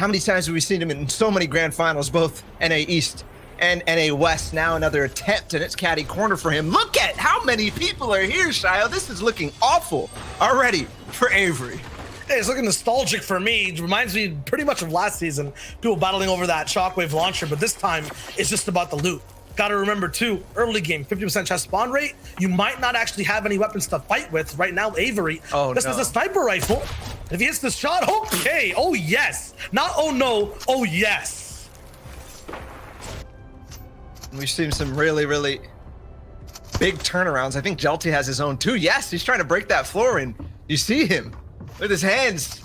How many times have we seen him in so many grand finals, both NA East and NA West? Now another attempt, and it's caddy corner for him. Look at how many people are here, Shio. This is looking awful already for Avery. Hey, it's looking nostalgic for me. It reminds me pretty much of last season, people battling over that shockwave launcher, but this time it's just about the loot. Gotta remember too, early game, 50% chest spawn rate. You might not actually have any weapons to fight with. Right now, Avery just has a sniper rifle. If he hits the shot, okay, oh yes. Not oh no, oh yes. We've seen some really, really big turnarounds. I think Jelty has his own too. Yes, he's trying to break that floor, and you see him with his hands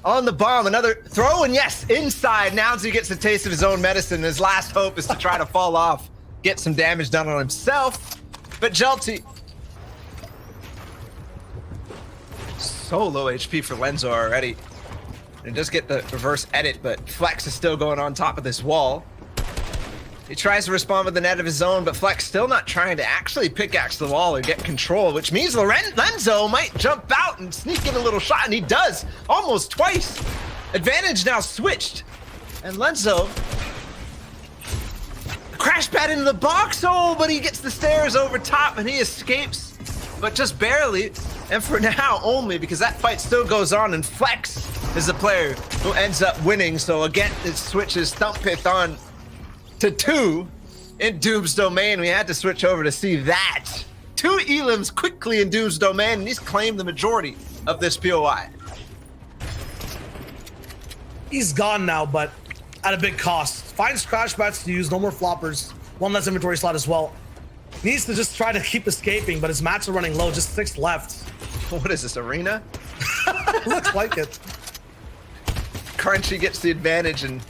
on the bomb. Another throw, and yes, inside. Now he gets a taste of his own medicine. His last hope is to try to fall off, get some damage done on himself. But Jelty, so low HP for Lenzo already. And just get the reverse edit, but Flex is still going on top of this wall. He tries to respond with the net of his own, but Flex still not trying to actually pickaxe the wall or get control, which means Lenzo might jump out and sneak in a little shot, and he does almost twice. Advantage now switched, and Lenzo crash pad into the box. Oh, but he gets the stairs over top and he escapes, but just barely. And for now only, because that fight still goes on, and Flex is the player who ends up winning. So again, it switches Thumppith on to 2 in Doom's domain. We had to switch over to see that. 2 elims quickly in Doom's domain, and he's claimed the majority of this POI. He's gone now, but at a big cost. Finds crash pads to use, no more floppers. One less inventory slot as well. Needs to just try to keep escaping, but his mats are running low, just 6 left. What is this, arena? Looks like it. Crunchy gets the advantage, and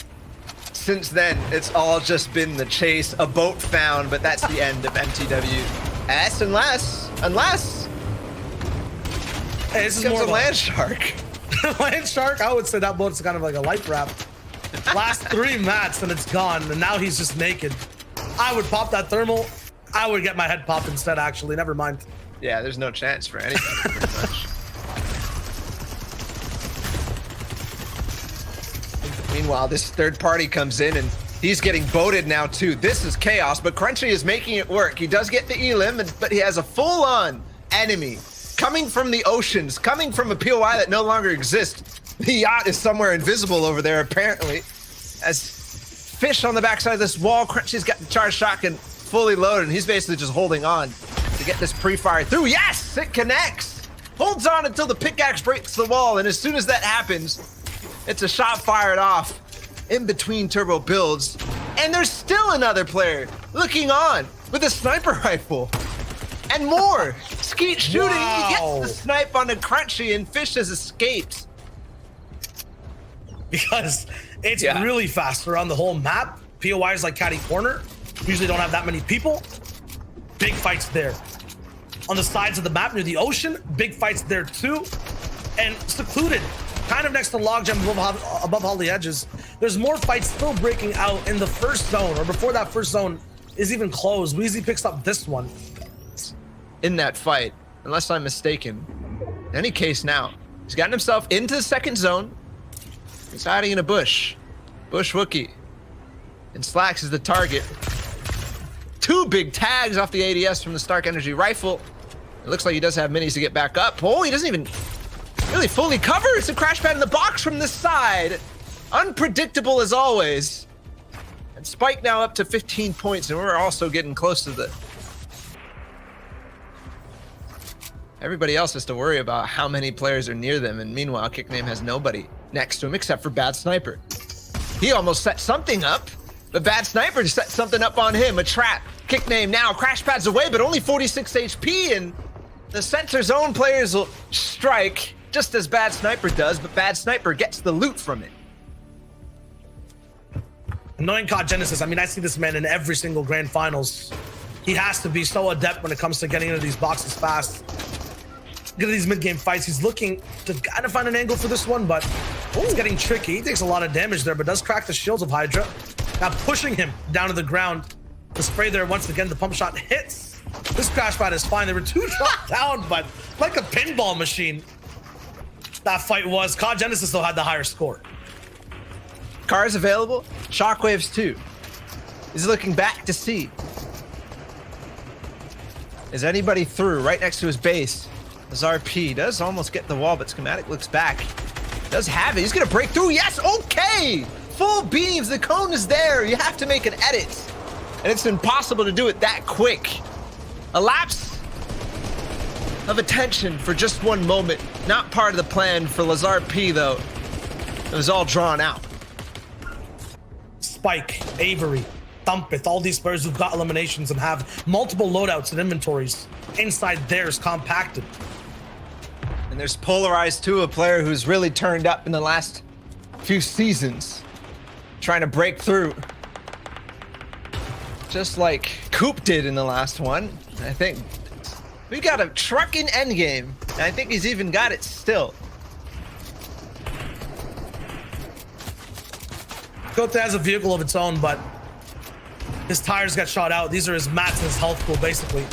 since then, it's all just been the chase. A boat found, but that's the end of MTWS, unless hey, this is more more a land shark. Land shark, I would say that boat's kind of like a life raft. Last 3 mats and it's gone, and now he's just naked. I would pop that thermal. I would get my head popped instead, actually. Never mind. Yeah, there's no chance for anybody, pretty much. Meanwhile, this third party comes in, and he's getting boated now too. This is chaos, but Crunchy is making it work. He does get the elim, but he has a full-on enemy coming from the oceans, coming from a POI that no longer exists. The yacht is somewhere invisible over there, apparently. As fish on the backside of this wall, Crunchy's got the charge shotgun fully loaded, and he's basically just holding on to get this pre-fire through. Yes, it connects. Holds on until the pickaxe breaks the wall, and as soon as that happens, it's a shot fired off in between turbo builds. And there's still another player looking on with a sniper rifle and more. Skeet shooting, wow. He gets the snipe on a Crunchy, and Fish has escaped. Because it's really fast around the whole map. POIs like Caddy Corner usually don't have that many people. Big fights there. On the sides of the map near the ocean, big fights there too. And secluded, kind of next to Logjam above all the edges. There's more fights still breaking out in the first zone, or before that first zone is even closed. Weezy picks up this one. In that fight, unless I'm mistaken. In any case now, he's gotten himself into the second zone. He's hiding in a bush. Bush Wookie. And Slacks is the target. 2 big tags off the ADS from the Stark Energy rifle. It looks like he does have minis to get back up. Oh, he doesn't even really fully cover. It's a crash pad in the box from this side. Unpredictable as always. And Spike now up to 15 points, and we're also getting close to the... Everybody else has to worry about how many players are near them, and meanwhile, Kickname has nobody next to him except for Bad Sniper. He almost set something up, but Bad Sniper just set something up on him, a trap. Kickname now crash pads away, but only 46 HP, and the center zone players will strike just as Bad Sniper does, but Bad Sniper gets the loot from it. Knowing COD Genesis, I mean, I see this man in every single grand finals. He has to be so adept when it comes to getting into these boxes fast. Look at these mid-game fights. He's looking to kind of find an angle for this one, but it's getting tricky. He takes a lot of damage there, but does crack the shields of Hydra. Now pushing him down to the ground. The spray there, once again, the pump shot hits. This crash pad is fine. There were 2 shot down, but like a pinball machine, that fight was. COD Genesis, though, had the higher score. Cars available. Shockwaves too. He's looking back to see. Is anybody through? Right next to his base. Lazar P does almost get the wall, but Schematic looks back. Does have it. He's gonna break through. Yes, okay! Full beams, the cone is there. You have to make an edit. And it's impossible to do it that quick. A lapse of attention for just one moment. Not part of the plan for Lazar P though. It was all drawn out. Spike, Avery, Thumpeth, all these players who've got eliminations and have multiple loadouts and inventories inside theirs compacted. And there's Polarized too, a player who's really turned up in the last few seasons, trying to break through. Just like Coop did in the last one. I think we got a truck in endgame, and I think he's even got it still. Kote has a vehicle of its own, but his tires got shot out. These are his mats and his health pool, basically.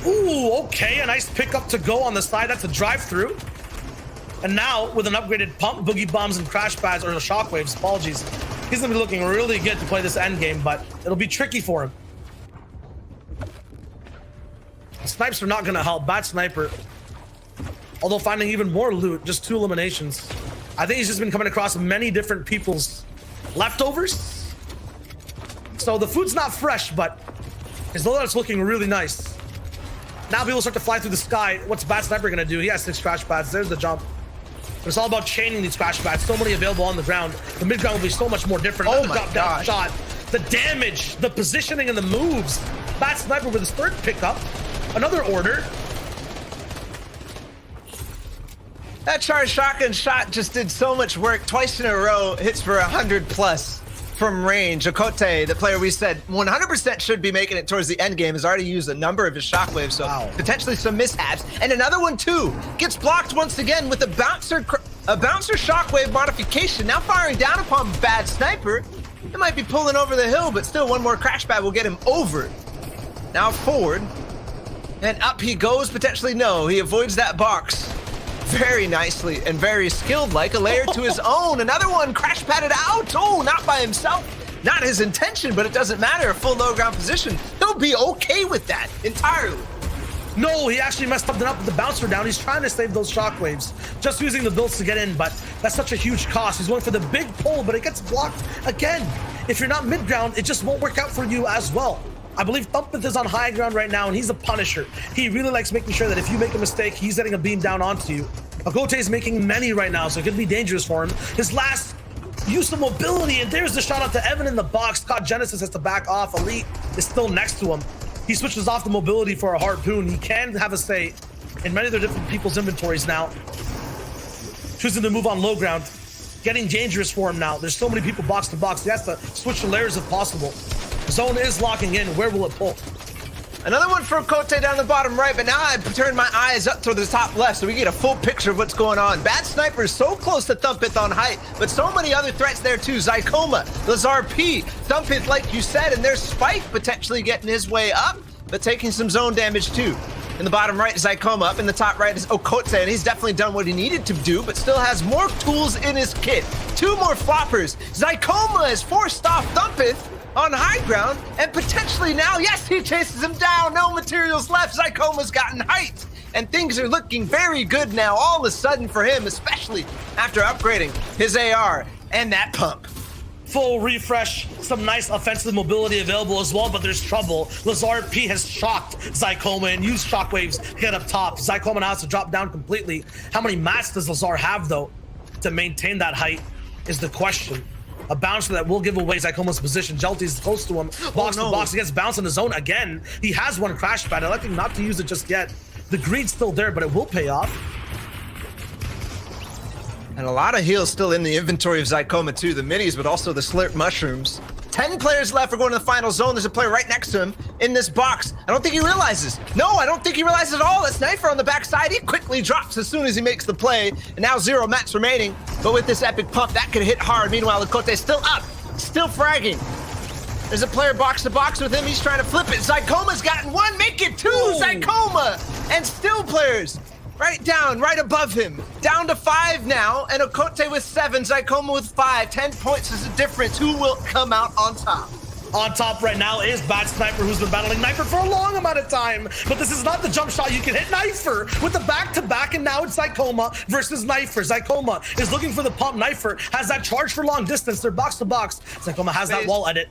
Ooh, okay, a nice pickup to go on the side. That's a drive-through. And now, with an upgraded pump, boogie bombs, and crash pads, or the shockwaves, apologies, he's gonna be looking really good to play this end game, but it'll be tricky for him. Snipes are not gonna help. Bad sniper. Although finding even more loot, just 2 eliminations. I think he's just been coming across many different people's leftovers. So the food's not fresh, but his loadout's looking really nice. Now people start to fly through the sky. What's Bad Sniper gonna do? He has 6 crash pads. There's the jump. But it's all about chaining these crash pads. So many available on the ground. The mid ground will be so much more different. Oh Another my drop-down gosh. shot. The damage, the positioning, and the moves. Bad Sniper with his 3rd pickup. Another order. That charged shotgun shot just did so much work. Twice in a row, hits for 100 plus from range. Okote, the player we said 100% should be making it towards the end game, has already used a number of his shockwaves, so Wow. potentially some mishaps. And another one too gets blocked once again with a bouncer shockwave modification. Now firing down upon Bad Sniper. It might be pulling over the hill, but still one more crash pad will get him over. Now forward, and up he goes. Potentially no, he avoids that box very nicely and very skilled, like a layer to his own. Another one crash padded out. Oh, not by himself. Not his intention, but it doesn't matter. A full low ground position. He'll be okay with that entirely. No, he actually messed something up with the bouncer down. He's trying to save those shockwaves, just using the builds to get in, but that's such a huge cost. He's going for the big pull, but it gets blocked again. If you're not mid ground, it just won't work out for you as well. I believe Thumpeth is on high ground right now, and he's a punisher. He really likes making sure that if you make a mistake, he's getting a beam down onto you. Agote is making many right now, so it could be dangerous for him. His last use of mobility, and there's the shot out to Evan in the box. Scott Genesis has to back off. Elite is still next to him. He switches off the mobility for a harpoon. He can have a say in many of their different people's inventories now. Choosing to move on low ground. Getting dangerous for him now. There's so many people box to box. He has to switch the layers if possible. Zone is locking in. Where will it pull? Another one for Kote down the bottom right, but now I've turned my eyes up to the top left so we get a full picture of what's going on. Bad Sniper is so close to Thumpeth on height, but so many other threats there too. Zycoma, Lazar P, Thumpeth, like you said, and there's Spike potentially getting his way up, but taking some zone damage too. In the bottom right is Zycoma, up in the top right is Okote, and he's definitely done what he needed to do, but still has more tools in his kit. 2 more floppers. Zycoma is forced off Thumpeth on high ground, and potentially now, yes, he chases him down. No materials left. Zycoma's gotten height, and things are looking very good now all of a sudden for him, especially after upgrading his AR and that pump. Full refresh, some nice offensive mobility available as well, but there's trouble. Lazar P has shocked Zycoma and used shockwaves to get up top. Zycoma now has to drop down completely. How many mats does Lazar have, though, to maintain that height is the question. A bouncer that will give away Zycoma's position. Jelty's close to him. Box to box. He gets bounced in the zone again. He has one crash pad. I like him not to use it just yet. The green's still there, but it will pay off. And a lot of heals still in the inventory of Zycoma too. The minis, but also the slurp mushrooms. 10 players left. We're going to the final zone. There's a player right next to him in this box. I don't think he realizes. No, I don't think he realizes at all. That sniper on the backside, he quickly drops as soon as he makes the play. And now 0 mats remaining. But with this epic pump, that could hit hard. Meanwhile, Lakote's still up, still fragging. There's a player box to box with him. He's trying to flip it. Zycoma's gotten 1, make it 2. Whoa. Zycoma, and still players right down, right above him. Down to 5 now, and Okote with 7, Zycoma with 5. 10 points is the difference. Who will come out on top? On top right now is Bad Sniper, who's been battling Knifer for a long amount of time. But this is not the jump shot. You can hit Knifer with the back-to-back, and now it's Zycoma versus Knifer. Zycoma is looking for the pump. Knifer has that charge for long distance. They're box-to-box. Zycoma has that wall edit.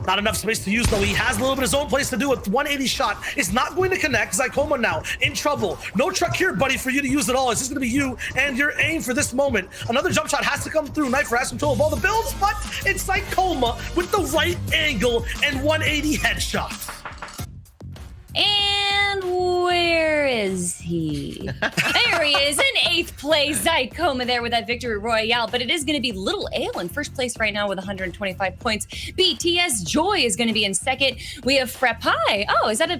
Not enough space to use, though. He has a little bit of his own place to do it. 180 shot is not going to connect. Zycoma now in trouble. No truck here, buddy, for you to use at all. It's just going to be you and your aim for this moment. Another jump shot has to come through. Knifer has control of all the builds, but it's Zycoma with the right angle and 180 headshot. And where is he? There he is in 8th place. Zycoma there with that victory royale, but it is going to be Little Ale in first place right now with 125 points. BTS Joy is going to be in second. We have Frepai. Oh, is that a